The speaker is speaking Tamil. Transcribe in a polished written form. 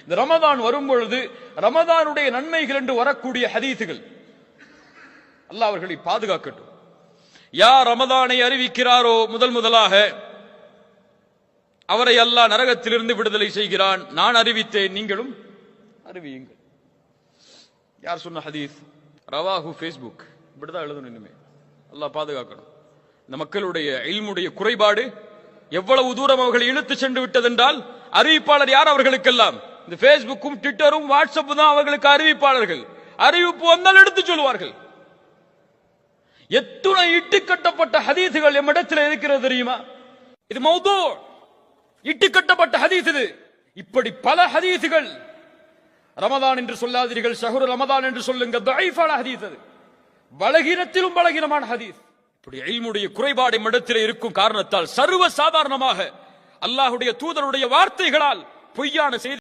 இந்த ரமதான் வரும் பொழுது ரமதானுடைய நன்மைகள் என்று வரக்கூடிய ஹதீசுகள் அல்லாஹ் அவர்களை பாதுகாக்கட்டும். யார் ரமதானை அறிவிக்கிறாரோ முதலாக அவரை அல்லாஹ் நரகத்திலிருந்து விடுதலை செய்கிறான். நான் அறிவித்தேன், நீங்களும் அறிவியுங்கள். யார் சொன்ன ஹதீஸ்? ரவாஹு ஃபேஸ்புக். இப்படிதான் எழுதணும். இனிமே அல்லாஹ் பாதுகாக்கணும். இந்த மக்களுடைய இல்முடைய குறைபாடு எவ்வளவு தூரம் அவர்களை இழுத்து சென்று விட்டதென்றால், அறிவிப்பாளர் யார் அவர்களுக்கெல்லாம்? இந்த பேஸ்புக்கும் ட்விட்டரும் வாட்ஸ்அப் தான் அவர்களுக்கு அறிவிப்பாளர்கள். அறிவிப்பு வந்தால் எடுத்து சொல்வார்கள். எத்துணை இட்டுக்கட்டப்பட்ட ஹதீசுகள் எம்மிடத்தில் இருக்கிறது தெரியுமா? இது மௌது, இட்டுக்கட்டப்பட்ட ஹதீஸ். இது இப்படி பல ஹதீசுகள். ரமதான் என்று சொல்லாதீர்கள், ஷஹ்ரு ரமதான் என்று சொல்லுங்க. தஈஃபான ஹதீஸ், அது பலகீனத்திலும் பலகீனமான ஹதீஸ். இப்படி இல்முடைய குறைபாடு எம்மிடத்தில் இருக்கும் காரணத்தால் சர்வ சாதாரணமாக அல்லாஹ்வுடைய தூதருடைய வார்த்தைகளால் பொய்யான செய்தி